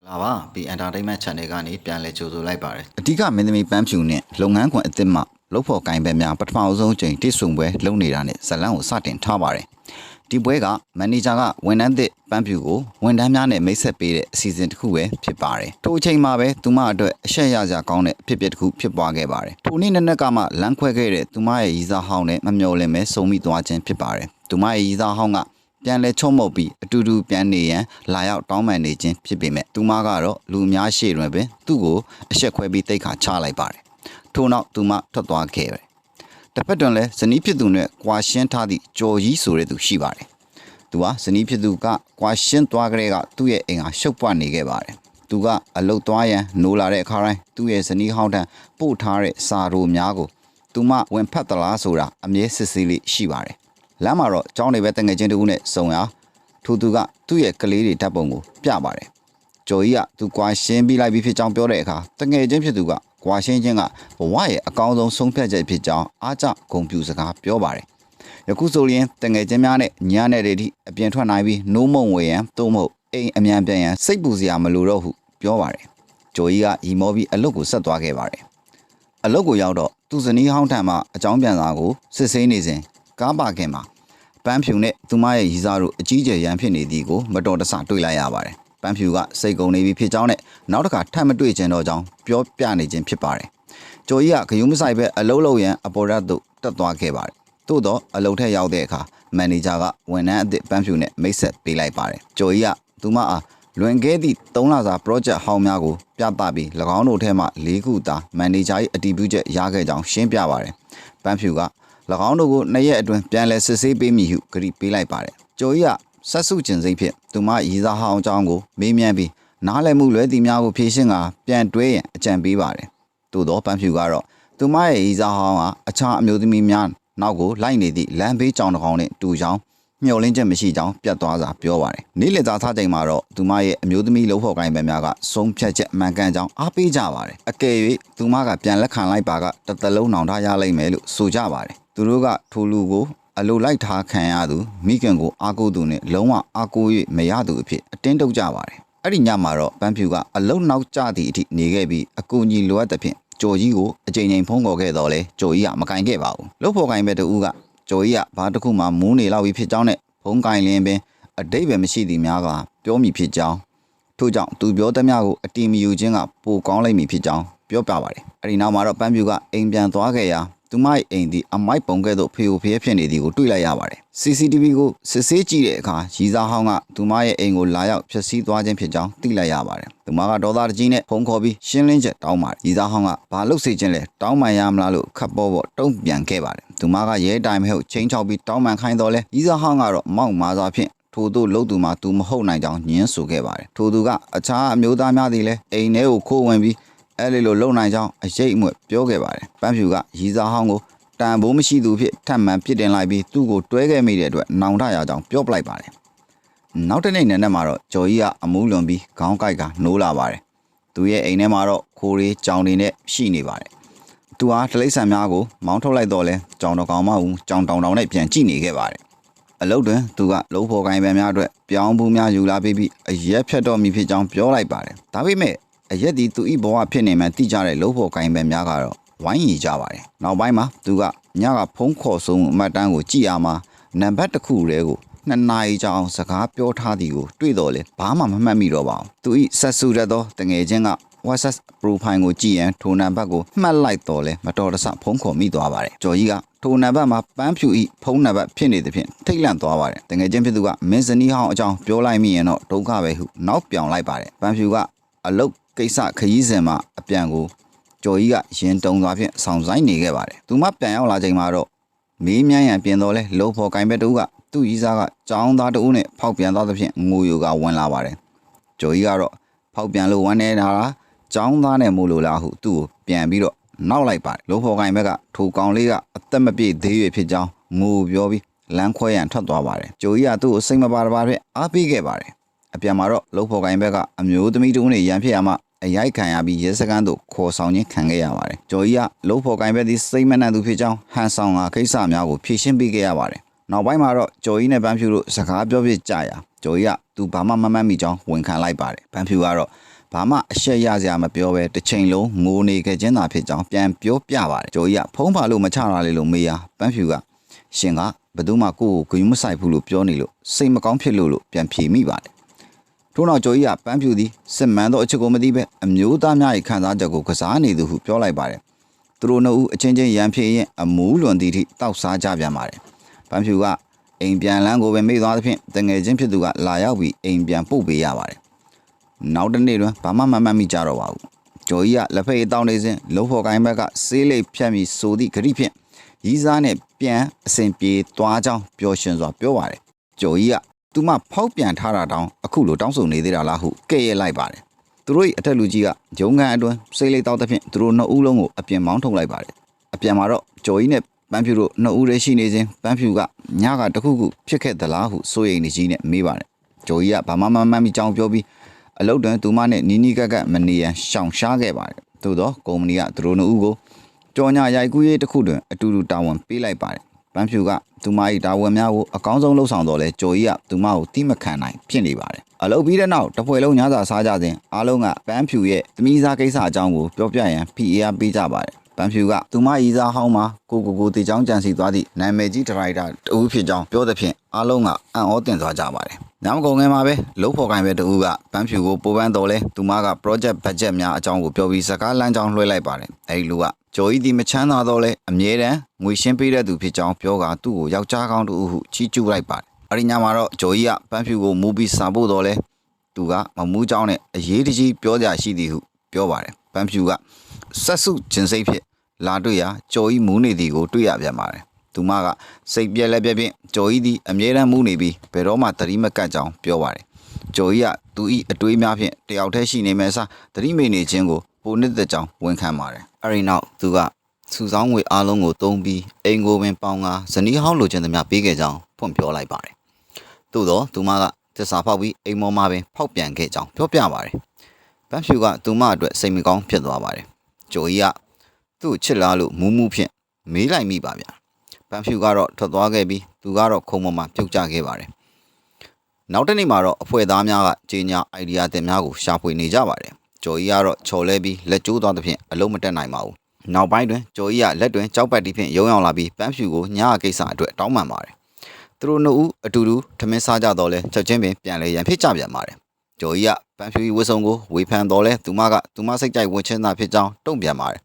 လာပါပြီး entertainment channel ကနေပြန်လဲကြိုဆိုလိုက်ပါတယ်အဓိကမင်းသမီးပန်းဖြူနဲ့လုပ်ငန်းခွင်အသစ်မှလုပ်ဖို့ကိုင်ပဲများပထမအဆုံးချိန်တိစုံပွဲလုပ်နေတာနဲ့ဇလန်းကိုစတင်ထားပါတယ်ဒီပွဲကမန်နေဂျာကဝန်ထမ်းသစ်ပန်းဖြူကိုဝန်ထမ်းများနဲ့မိတ်ဆက်ပေးတဲ့အစီအစဉ်တစ်ခုပဲဖြစ်ပါတယ်ထိုအချိန်မှာပဲသူမအတွက်အရှက်ရစရာကောင်းတဲ့အဖြစ်အပျက်တစ်ခုဖြစ်ပွားခဲ့ပါတယ်ထိုနေ့နက်ကမှလမ်းခွဲခဲ့တဲ့သူမရဲ့ရီစားဟောင်းနဲ့မမျှော်လင့်ပဲစုံမိသွားခြင်းဖြစ်ပါတယ်သူမရဲ့ရီစားဟောင်းကပြန်လဲချုံမုတ်ပြီးအတူတူပြန်နေရန်လာရောက်တောင်းပန်နေခြင်းဖြစ်ပေမဲ့သူမကတော့လူအများရှေ့တွင်ပင်သူ့ကိုအဆက်ခွဲပြီးတိတ်ခါချလိုက်ပါတယ်ထို့နောက်သူမထွက်သွားခဲ့တယ်တစ်ဖက်တွင်လည်းဇနီးဖြစ်သူနဲ့ကွာရှင်းထားသည့်ကြော်ကြီးဆိုတဲ့သူရှိပါတယ်သူဟာဇနီးဖြစ်သူကကွာရှင်းသွားကြတဲ့ကသူ့ရဲ့အိမ်ဟာရှုပ်ပွားနေခဲ့ပါတယ်သူကအလုတ်သွားရန်နိုးလာတဲ့အခါတိုင်းသူ့ရဲ့ဇနီးဟောင်းထံပို့ထားတဲ့စာရိုများကိုသူမဝင်ဖတ်သလားဆိုတာအမြဲစစ်ဆေးလေးရှိပါတယ်လမ်းမှာတော့ကျောင်းတွေပဲတငယ်ချင်းတူနဲ့စုံရထိုသူကသူ့ရဲ့ကလေးတွေဓာတ်ပုံကိုပြပါတယ်ကျော်ကြီးကသူကွာရှင်းပြီးလိုက်ပြီးဖြစ်ကြောင်းပြောတဲ့အခါတငယ်ချင်းဖြစ်သူကကွာရှင်းချင်းကဘဝရဲ့အကောင်းဆုံးဆုံးဖြတ်ချက်ဖြစ်ကြောင်းအားကျဂုဏ်ပြုစကားပြောပါတယ်ယခုဆိုရင်တငယ်ချင်းများနဲ့ညားတဲ့တွေအပြင်ထွက်နိုင်ပြီးနိုးမုံဝေရန်သို့မဟုတ်အိမ်အမြန်ပြန်ရန်စိတ်ပူစရာမလိုတော့ဟုပြောပါတယ်ကျော်ကြီးကရီမောပြီးအလုတ်ကိုဆက်သွားခဲ့ပါတယ်အလုတ်ကိုရောက်တော့သူ့ဇနီးဟောင်းထံမှအကြောင်းပြန်စာကိုစစ်ဆေးနေစဉ်ကားပါခင်မှာပန်းဖြူနဲ့သူမရဲ့ရီစားတို့အကြီးကျယ်ရန်ဖြစ်နေသည်ကိုမတော်တဆတွေ့လိုက်ရပါတယ်ပန်းဖြူကစိတ်ကုန်နေပြီဖြစ်ကြောင်းနဲ့နောက်တစ်ခါထပ်မတွေ့ကျင်တော့ကြောင်းပြောပြနေခြင်းဖြစ်ပါတယ်ကျော်ကြီးကဂယုမဆိုင်ပဲအလုံးလုံးရန်အပေါ်ရက်သို့တက်သွားခဲ့ပါတယ်သို့တော့အလုံးထက်ရောက်တဲ့အခါမန်နေဂျာကဝန်ထမ်းအသစ်ပန်းဖြူနဲ့မိတ်ဆက်ပေးလိုက်ပါတယ်ကျော်ကြီးကသူမအားလွန်ခဲ့သည့်3လစာ project ဟောင်းများကိုပြသပြီး၎င်းတို့ထဲမှ4ခုသာမန်နေဂျာ၏အတည်ပြုချက်ရခဲ့ကြောင်းရှင်းပြပါတယ်ပန်းဖြူက၎င်းတို့ကို2ရက်အတွင်းပြန်လည်စစ်ဆေးပေးမည်ဟုကြေညာပေးလိုက်ပါတယ်ကျော်ကြီးကဆက်စုကျင်စိတ်ဖြင့်သူမရီစားဟောင်းအကြောင်းကိုမေးမြန်းပြီးနားလည်မှုလွဲသည်များကိုဖြေရှင်းကာပြန်တွဲရန်အကြံပေးပါတယ်သို့သောပန်းဖြူကတော့သူမရဲ့ရီစားဟောင်းကအခြားအမျိုးသမီးများနောက်ကိုလိုက်နေသည့်လမ်းဘေးကြောင်တစ်ကောင်နဲ့တူကြောင်းမျှော်လင့်ချက်မရှိကြောင်းပြတ်သွားစာပြောပါတယ်နေ့လည်သားထားချိန်မှာတော့သူမရဲ့အမျိုးသမီးလှုပ်ဖို့ကိုင်းပဲများကဆုံးဖြတ်ချက်မှန်ကန်ကြောင်းအားပေးကြပါတယ်အကယ်၍သူမကပြန်လက်ခံလိုက်ပါကတစ်သလုံးနှောင်ထားရလိမ့်မယ်လို့ဆိုကြပါတယ်သူတို့ကထိုလူကိုအလိုလိုက်ထားခံရသူမိခင်ကိုအားကိုးသူနဲ့လုံးဝအားကိုး၍မရသူအဖြစ်အတင်းတုပ်ကြပါတယ်အဲ့ဒီညမှာတော့ပန်းဖြူကအလုံနောက်ကျသည့်အထိနေခဲ့ပြီးအကူကြီးလိုအပ်တဲ့ဖြင့်ကျော်ကြီးကိုအချိန်ချင်းဖုံးခေါ်ခဲ့တော့လေကျော်ကြီးကမကင်ခဲ့ပါဘူးလှုပ်ဖို့ကိုင်းပဲတူကကျော်ကြီးကဘာတစ်ခုမှမူးနေလောက်ပြီးဖြစ်ကြောင်းနဲ့ဖုံးကင်လင်းပင်အတိတ်ပဲမရှိသည်များကပြောမိဖြစ်ကြောင်းထို့ကြောင့်သူပြောသမျှကိုအတီမီယူခြင်းကပိုကောင်းလိမ့်မည်ဖြစ်ကြောင်းပြောပြပါတယ်အဲ့ဒီနောက်မှာတော့ပန်းဖြူကအိမ်ပြန်သွားခဲ့ရာသူမရဲ့အိမ်ဒီအမိုက်ပုံကဲ့သို့ဖေဖျဲဖြစ်နေသည်ကိုတွေ့လိုက်ရပါတယ် CCTV ကိုစစ်ဆေးကြည့်တဲ့အခါရီစားဟောင်းကသူမရဲ့အိမ်ကိုလာရောက်ဖျက်ဆီးသွားခြင်းဖြစ်ကြောင်းသိလိုက်ရပါတယ်သူမကဒေါသတကြီးနဲ့ဖုန်းခေါ်ပြီးရှင်းလင်းချက်တောင်းပါတယ်ရီစားဟောင်းကဘာလို့စေခြင်းလဲတောင်းပန်ရမလားလို့ခပ်ပေါ်ပေါ်တုံ့ပြန်ခဲ့ပါတယ်သူမကရဲတိုင်မဟုတ်ချင်းချောက်ပြီးတောင်းပန်ခိုင်းတော့လဲရီစားဟောင်းကတော့မောက်မာစွာဖြင့်ထို့သို့လှုပ်သူမှသူမဟုတ်နိုင်ကြောင်းညင်းဆိုခဲ့ပါတယ်ထို့သူကအခြားအမျိုးသားများသည်လည်းအိမ်ထဲကိုခိုးဝင်ပြီးအဲ့ဒီလိုလုံနိုင်ကြောင်းအရေးအမွေပြောခဲ့ပါတယ်ပန်းဖြူကရီစားဟောင်းကိုတန်ဖိုးမရှိသူဖြစ်ထပ်မံပြစ်တင်လိုက်ပြီးသူ့ကိုတွဲခဲ့မိတဲ့အတွက်နောင်တရကြောင်းပြောပလိုက်ပါတယ်နောက်တစ်နေ့နဲ့မှာတော့ကျော်ကြီးကအမူးလွန်ပြီးခေါင်းကိုက်ကနိုးလာပါတယ်သူရဲ့အိမ်ထဲမှာတော့ခိုးရီကြောင်တွေနဲ့ရှိနေပါတယ်သူဟာတလိษံများကိုမောင်းထုတ်လိုက်တော့လဲကြောင်တော်ကောင်မဦးကြောင်တောင်တောင်နဲ့ပြန်ကြည့်နေခဲ့ပါတယ်အလုတ်တွင်သူကလှုပ်ဖို့ကိုင်းပန်များအတွက်ပြောင်းဘူးများယူလာပြီးအရက်ဖြတ်တော်မူဖြစ်ကြောင်းပြောလိုက်ပါတယ်ဒါပေမဲ့အရက်ဒီသူဤဘဝဖြစ်နေမှတိကျတဲ့လှုပ်ဖို့ကိုင်းပန်များကတော့ဝိုင်းရီကြပါတယ်နောက်ပိုင်းမှာသူကညကဖုံးခေါ်ဆုံးအမှတ်တမ်းကိုကြည့်ရမှာနံပါတ်တစ်ခုတည်းကို2နာရီကြာအောင်စကားပြောထားသည်ကိုတွေ့တော့လေဘာမှမမှတ်မိတော့ပါဘူးသူဤဆက်စုရသောတငယ်ချင်းက WhatsApp profile ကိုကြည့်ရင်ထိုနံပါတ်ကိုမှတ်လိုက်တော့လေမတော်တဆဖုံးခေါ်မိသွားပါတယ်ကျော်ကြီးကထိုနံပါတ်မှာပန်းဖြူဤဖုံးနံပါတ်ဖြစ်နေတဲ့ဖြင့်ထိတ်လန့်သွားပါတယ်တငယ်ချင်းဖြစ်သူကမင်းဇနီးဟောင်းအကြောင်းပြောလိုက်မိရင်တော့ဒုက္ခပဲဟုနောက်ပြောင်လိုက်ပါတယ်ပန်းဖြူကအလုတ်ကိစ္စခရီးစဉ်မှာအပြန်ကိုကျော်ကြီးကရင်တုံသွားဖြင့်ဆောင်ဆိုင်နေခဲ့ပါတယ်သူမပြန်ရောက်လာချိန်မှာတော့မေးမြန်းရန်ပြင်တော့လဲလှုပ်ဖို့ကိုင်းပဲတူကသူ့ရီစားကကြောင်းသားတူနဲ့ဖောက်ပြန်သွားသဖြင့်ငိုယိုကဝင်လာပါတယ်ကျော်ကြီးကတော့ဖောက်ပြန်လို့ဝမ်းနေတာလားကြောင်းသားနဲ့မို့လို့လားဟုသူ့ကိုပြန်ပြီးတော့နောက်လိုက်ပါတယ်လှုပ်ဖို့ကိုင်းဘက်ကထိုကောင်လေးကအသက်မပြည့်သေးရွယ်ဖြစ်ကြောင်းငိုပြောပြီးလမ်းခွဲရန်ထွက်သွားပါတယ်ကျော်ကြီးကသူ့ကိုစိတ်မပါတပါဖြင့်အားပေးခဲ့ပါတယ်အပြန်မှာတော့လှုပ်ဖို့ကိုင်းဘက်ကအမျိုးသမီးတူနဲ့ရန်ဖြစ်ရမှအရိုက်ခံရပြီးရဲစခန်းသို့ခေါ်ဆောင်ခြင်းခံခဲ့ရပါတယ်။ကျော်ကြီးကလှုပ်ဖို့ကိုင်းပဲသည့်စိတ်မနှံသူဖြစ်ကြောင်းဟန်ဆောင်ကကိစ္စများကိုဖြေရှင်းပေးခဲ့ရပါတယ်။နောက်ပိုင်းမှာတော့ကျော်ကြီးနဲ့ပန်းဖြူတို့စကားပြောပြကြရာကျော်ကြီးကသူဘာမှမမှတ်မိကြောင်းဝန်ခံလိုက်ပါတယ်။ပန်းဖြူကတော့ ဘာမှအရှက်ရစရာမပြောပဲတစ်ချိန်လုံးငိုနေခဲ့ခြင်းသာဖြစ်ကြောင်းပြန်ပြောပြပါတယ်ကျော်ကြီးကဖုံးပါလို့မချတာလေလို့မေးရပန်းဖြူကရှင်ကဘယ်သူမှကိုယ့်ကိုဂရုမစိုက်ဘူးလို့ပြောနေလို့စိတ်မကောင်းဖြစ်လို့ပြန်ဖြေမိပါတယ်ထို့နောက်ကျော်ကြီးကပန်းဖြူသည်စစ်မှန်သောအချက်ကိုမသိပဲအမျိုးသားများ၏ခံစားချက်ကိုကစားနေသူဟုပြောလိုက်ပါတယ်သူတို့နှစ်ဦးအချင်းချင်းရန်ဖြစ်ရင်အမူးလွန်သည့်ထိတောက်စားကြပြန်ပါတယ်ပန်းဖြူကအိမ်ပြန်လန်းကိုပဲမိသွားသဖြင့်တငယ်ချင်းဖြစ်သူကလာရောက်ပြီးအိမ်ပြန်ပို့ပေးရပါတယ်နောက်တစ်နေ့တွင်ဘာမှမမှတ်မိကြတော့ပါဘူးကျော်ကြီးကလက်ဖက်ရည်တောင်းနေစဉ်လုံဖို့ကိုင်းဘက်ကဆေးလိပ်ဖြတ်ပြီးဆိုသည့်ဂရိဖြင့်ရီးစားနဲ့ပြန်အစဉ်ပြေသွားကြောင်းပျော်ရွှင်စွာပြောပါတယ်ကျော်ကြီးကသူမဖောက်ပြန်ထားတာတောင်အခုလိုတောင်းဆိုနေသေးတာလားဟုကဲ့ရဲ့လိုက်ပါတယ်သူတို့၏အထက်လူကြီးကဂျုံကန်အတွင်းဆေးလိပ်တောက်သဖြင့်သူတို့နှစ်ဦးလုံးကိုအပြင်မောင်းထုတ်လိုက်ပါတယ်အပြန်မှာတော့ကျော်ကြီးနဲ့ပန်းဖြူတို့နှစ်ဦးတည်းရှိနေခြင်းပန်းဖြူကညကတခုခုဖြစ်ခဲ့သလားဟုစိုးရိမ်နေကြီးနဲ့မေးပါတယ်ကျော်ကြီးကဘာမှမမှတ်မိကြောင်းပြောပြီးအလုပ်တွင်သူမနဲ့နီးနီးကပ်ကပ်မနေရန်ရှောင်ရှားခဲ့ပါတယ်သို့သောကုမ္ပဏီကသူတို့နှစ်ဦးကိုကြော်ညာရိုက်ကူးရေးတစ်ခုတွင်အတူတူတာဝန်ပေးလိုက်ပါတယ်ပန်းဖြူကသူမ၏တာဝန်များကိုအကောင်းဆုံးလှုပ်ဆောင်တော်လဲကျော်ကြီးကသူမကိုတိမခံနိုင်ဖြစ်နေပါတယ်အလုပ်ပြီးတဲ့နောက်တစ်ဖွဲ့လုံးညစာစားကြစဉ်အားလုံးကပန်းဖြူရဲ့သမီးစားကိစ္စအကြောင်းကိုပြောပြရန်ဖိအားပေးကြပါတယ်ပန်းဖြူကသူမဤစားဟောင်းမှာကိုတေချောင်းကြံစီသွားသည့်နာမည်ကြီးဒရိုက်တာတဦးဖြစ်ကြောင်းပြောသဖြင့်အားလုံးကအံ့ဩတင်သွားကြပါတယ်။ညမကုန်ငယ်မှာပဲလုံဖို့ကိုင်းပဲတဦးကပန်းဖြူကိုပိုပန်းတော်လဲသူမက project budget များအကြောင်းကိုပြောပြီးစကားလမ်းကြောင်းလွှဲလိုက်ပါတယ်။အဲဒီလူကကျော်ကြီးဒီမချမ်းသာတော့လဲအမြဲတမ်းငွေရှင်းပေးတဲ့သူဖြစ်ကြောင်းပြောကသူ့ကိုယောက်ျားကောင်းတူဟုချီးကျူးလိုက်ပါတယ်။အဲဒီညမှာတော့ကျော်ကြီးကပန်းဖြူကိုမူပြီးစာဖို့တော်လဲသူကမမူးကြောင်းနဲ့အရေးတကြီးပြောကြရှိသည်ဟုပြောပါတယ်။ပန်းဖြူကဆက်စုခြင်းစိတ်ဖြစ်လာတွေ့ရာကျော်ကြီးမူးနေသည်ကိုတွေ့ရပြန်ပါတယ်။သူမကစိတ်ပြက်လက်ပြက်ဖြင့်ကျော်ကြီးသည်အမြဲတမ်းမူးနေပြီးဘယ်တော့မှသတိမကတ်ကြောင်းပြောပါတယ်။ကျော်ကြီးကသူ၏အတွေးများဖြင့်တယောက်တည်းရှိနေမယ်စားသတိမေ့နေခြင်းကိုပိုနှစ်သက်ကြောင်းဝန်ခံပါတယ်။အဲဒီနောက်သူကစုဆောင်းငွေအားလုံးကိုသုံးပြီးအိမ်ကိုပင်ပေါင်ကဇနီးဟောင်းလိုချင်သမျှပေးခဲ့ကြောင်းဖွင့်ပြောလိုက်ပါတယ်။သို့သောသူမကသစ္စာဖောက်ပြီးအိမ်မော်မှာပင်ဖောက်ပြန်ခဲ့ကြောင်းပြောပြပါတယ်။ပန်းဖြူကသူမအတွက်စိတ်မကောင်းဖြစ်သွားပါတယ်။ကျော်ကြီးကသူ့ချစ်လားလို့မူးမူးဖြင့်မေးလိုက်မိပါဗျာပန်းဖြူကတော့ထွက်သွားခဲ့ပြီးသူကတော့ခုံပေါ်မှာပြုတ်ကျခဲ့ပါတယ်နောက်တစ်နေ့မှာတော့အဖွဲ့သားများကကြေညာအိုင်ဒီယာတင်များကိုရှာဖွေနေကြပါတယ်ကျော်ကြီးကတော့ချော်လဲပြီးလက်ကျိုးသွားသဖြင့်အလုံးမတက်နိုင်ပါဘူးနောက်ပိုင်းတွင်ကျော်ကြီးကလက်တွင်ကြောက်ပတ်တီးဖြင့်ရုံရောက်လာပြီးပန်းဖြူကိုညကိစ္စအတွက်တောင်းပန်ပါတယ်သူတို့နှစ်ဦးအတူတူထမင်းစားကြတော့လဲချက်ချင်းပင်ပြန်လဲရန်ဖြစ်ကြပြန်ပါတယ်ကျော်ကြီးကပန်းဖြူဝစ်စုံကိုဝေဖန်တော်လဲသူမစိတ်ကြိုက်ဝင်ချင်းသာဖြစ်ကြောင်းတုံ့ပြန်ပါတယ်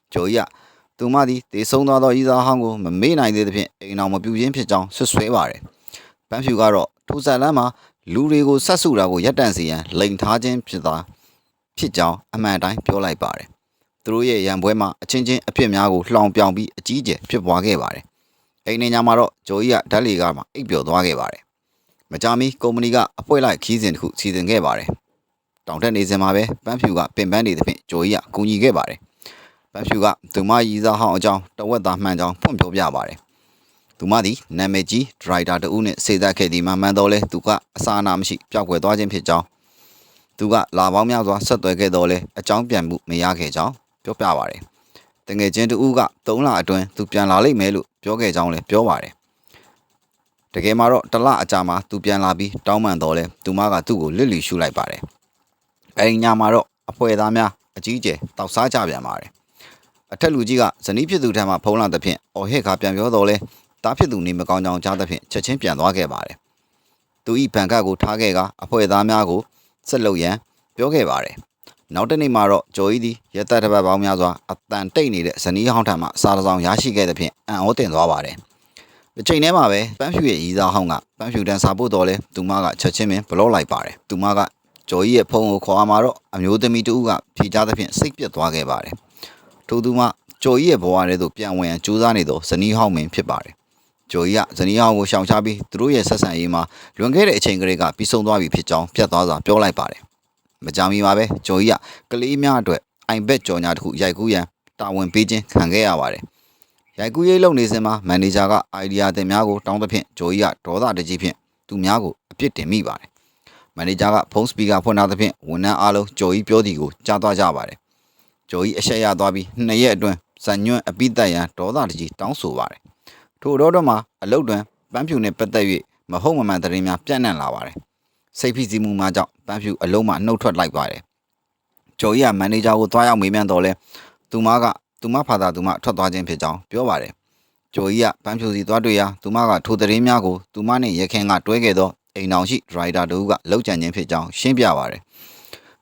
ကျော်ကြီးကသူမသည်တေဆုံးသွားသောဤသားဟောင်းကိုမမေ့နိုင်သေးသဖြင့်အိမ်အောင်မပြူခြင်းဖြစ်ကြောင်းဆွဆွဲပါတယ်ပန်းဖြူကတော့ထိုဇက်လန်းမှာလူတွေကိုဆက်စုတာကိုရပ်တန့်စေရန်လိန်ထားခြင်းဖြစ်ကြောင်းအမှန်တိုင်းပြောလိုက်ပါတယ်သူတို့ရဲ့ရန်ပွဲမှာအချင်းချင်းအဖြစ်များကိုလှောင်ပြောင်ပြီးအကြီးအကျယ်ဖြစ်ပွားခဲ့ပါတယ်အိမ်နေညမှာတော့ဂျိုကြီးကဓာတ်လီကားမှာအိပ်ပျော်သွားခဲ့ပါတယ်မကြာမီကုမ္ပဏီကအပွဲလိုက်ခီးစဉ်တစ်ခုစီစဉ်ခဲ့ပါတယ်တောင်တက်နေစဉ်မှာပဲပန်းဖြူကပင်ပန်းနေသဖြင့်ဂျိုကြီးကကူညီခဲ့ပါတယ်ပန်းဖြူကသူမရည်စားဟောင်းအကြောင်းတဝက်သားမှန်ကြောင်းဖွင့်ပြောပြပါတယ်။သူမသည်နာမည်ကြီးဒရိုက်တာတဦးနှင့်စေသက်ခဲ့သည်မှန်တော့လဲသူကအစာအနာမရှိပျောက်ကွယ်သွားခြင်းဖြစ်ကြောင်းသူကလာပေါင်းများစွာဆက်သွယ်ခဲ့တော့လဲအကြောင်းပြန်မှုမရခဲ့ကြောင်းပြောပြပါတယ်။တငယ်ချင်းတဦးက3လအတွင်းသူပြန်လာလိမ့်မယ်လို့ပြောခဲ့ကြောင်းလည်းပြောပါတယ်။တကယ်မှာတော့1လအကြာမှာသူပြန်လာပြီးတောင်းပန်တော့လဲသူမကသူ့ကိုလစ်လီရှုလိုက်ပါတယ်။အဲဒီညမှာတော့အဖွဲ့သားများအကြီးကျယ်တောက်စားကြပြန်ပါတယ်။အထက်လူကြီးကဇနီးဖြစ်သူထံမှဖုံးလာသဖြင့်အော်ဟစ်ခါပြန်ပြောတော့လဲတားဖြစ်သူနေမကောင်းကြောင်းကြားသဖြင့်ချက်ချင်းပြန်သွားခဲ့ပါတယ်။သူဤဘန်ကတ်ကိုထားခဲ့ကအဖွဲ့သားများကိုဆက်လုပ်ရန်ပြောခဲ့ပါတယ်။နောက်တစ်နေ့မှာတော့ဂျိုကြီးသည်ရဲတပ်တစ်ပတ်ပေါင်းများစွာအတန်တိတ်နေတဲ့ဇနီးဟောင်းထံမှစာတစ်စောင်ရရှိခဲ့သဖြင့်အံ့ဩတင်သွားပါတယ်။ဒီချိန်ထဲမှာပဲပန်းဖြူရဲ့ရီစားဟောင်းကပန်းဖြူတန်းစာပို့တော်လဲသူမကချက်ချင်းပင်ဘလော့လိုက်ပါတယ်။သူမကဂျိုကြီးရဲ့ဖုန်းကိုခေါ်အားမှာတော့အမျိုးသမီးတဦးကဖြေကြားသဖြင့်စိတ်ပြတ်သွားခဲ့ပါတယ်။ထို့သူမှဂျိုကြီးရဲ့ဘဝထဲသို့ပြန်ဝင်ရန်ကြိုးစားနေသောဇနီးဟောင်းမင်းဖြစ်ပါတယ်။ဂျိုကြီးကဇနီးဟောင်းကိုရှောင်ရှားပြီးသူတို့ရဲ့ဆက်ဆံရေးမှာလွန်ခဲ့တဲ့အချိန်ကလေးကပြီးဆုံးသွားပြီဖြစ်ကြောင်းပြတ်သွားစွာပြောလိုက်ပါတယ်။မကြာမီမှာပဲဂျိုကြီးကကလေးများအတွက်အိုင်ဘက်ကြော်ညာတစ်ခုရိုက်ကူးရန်တာဝန်ပေးခြင်းခံခဲ့ရပါတယ်။ရိုက်ကူးရေးလုပ်နေစဉ်မှာမန်နေဂျာကအိုင်ဒီယာတင်များကိုတောင်းသဖြင့်ဂျိုကြီးကဒေါသတကြီးဖြင့်သူများကိုအပြစ်တင်မိပါတယ်။မန်နေဂျာကဖုန်းစပီကာဖွင့်ထားသဖြင့်ဝန်ထမ်းအားလုံးဂျိုကြီးပြောသည်ကိုကြားသွားကြပါတယ်။ဂျိုကြီးအဆက်ရသွားပြီး2ရက်အတွင်းဇန်ညွန့်အပိသက်ရန်ဒေါသတကြီးတောင်းဆိုပါတယ်။ထို့တော့မှာအလုတ်တွင်ပန်းဖြူနှင့်ပတ်သက်၍မဟုတ်မမှန်သတင်းများပြန့်နှံ့လာပါတယ်။စိတ်ဖိစီးမှုမှကြောင့်ပန်းဖြူအလုံးမှနှုတ်ထွက်လိုက်ပါတယ် ကျော်ကြီးကမန်နေဂျာကိုတွားရောက်မေးမြန်းတော့လဲသူမကသူမဖာသာသူမထွက်သွားခြင်းဖြစ်ကြောင်းပြောပါတယ်ကျော်ကြီးကပန်းဖြူစီသွားတွေ့ရာသူမကထိုသတင်းများကိုသူမနဲ့ရခင်ကတွဲခဲ့သောအိမ်တော်ရှိဒရိုက်တာတို့ကလောက်ကျန်ခြင်းဖြစ်ကြောင်းရှင်းပြပါတယ်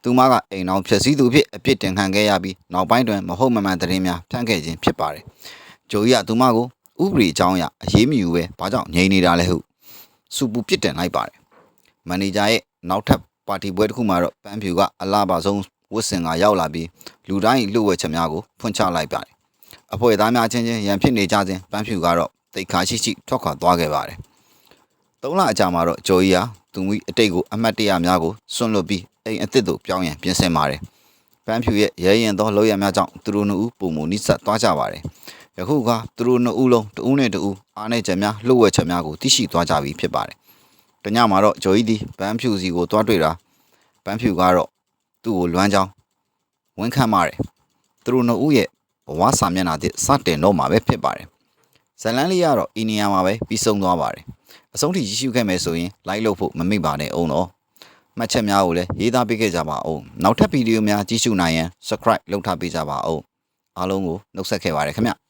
သူမကအိမ်တော်ဖြစ်စည်းသူဖြစ်အပြစ်တင်ခံခဲ့ရပြီးနောက်ပိုင်းတွင်မဟုတ်မမှန်သတင်းများဖြန့်ခဲ့ခြင်းဖြစ်ပါတယ်ကျော်ကြီးကသူမကိုဥပဒေအကြောင်းအရအရေးမယူပဲဘာကြောင့်ငြိမ်နေတာလဲဟုစူပူပြစ်တင်လိုက်ပါတယ်မန်နေဂျာရဲ့နောက်ထပ်ပါတီပွဲတစ်ခုမှာတော့ပန်းဖြူကအလားပါဆုံးဝတ်ဆင်ကရောက်လာပြီးလူတိုင်းလှုပ်ဝက်ချက်များကိုဖွင့်ချလိုက်ပါတယ်အဖွဲ့သားများချင်းချင်းရန်ဖြစ်နေကြစဉ်ပန်းဖြူကတော့တိတ်ခါရှိရှိထွက်ခွာသွားခဲ့ပါတယ်3လအကြာမှာတော့ကျော်ကြီးဟာသူမိအတိတ်ကိုအမှတ်တရများကိုစွန့်လွတ်ပြီးအိမ်အသစ်သို့ပြောင်းရန်ပြင်ဆင်ပါတယ်ပန်းဖြူရဲ့ရဲရင်သောလောက်ရများကြောင့်သူတို့နှစ်ဦးပုံမူနိစက်သွားကြပါတယ်ယခုကသူတို့နှစ်ဦးလုံးတဦးနဲ့တဦးအားနဲ့ချက်များလှုပ်ဝက်ချက်များကိုသိရှိသွားကြပြီဖြစ်ပါတယ်တညမှာတော့ကျော်ကြီးသည်ပန်းဖြူစီကိုသွားတွေ့တာပန်းဖြူကတော့သူ့ကိုလွမ်းကြောင်းဝန်ခံပါတယ်သူတို့နှစ်ဦးရဲ့ဘဝစာမျက်နှာသစ်စတင်တော့မှာပဲဖြစ်ပါတယ်ဇလန်းလေးကတော့အီနီယာမှာပဲပြီးဆုံးသွားပါတယ်အဆုံးထိရရှိခဲ့မယ်ဆိုရင် like လုပ်ဖို့မမေ့ပါနဲ့အောင်တော့မှတ်ချက်များကိုလည်းရေးသားပေးခဲ့ကြပါအောင်နောက်ထပ်ဗီဒီယိုများကြည့်ရှုနိုင်ရန် subscribe လုပ်ထားပေးကြပါအောင်အားလုံးကိုနှုတ်ဆက်ခဲ့ပါတယ်ခင်ဗျ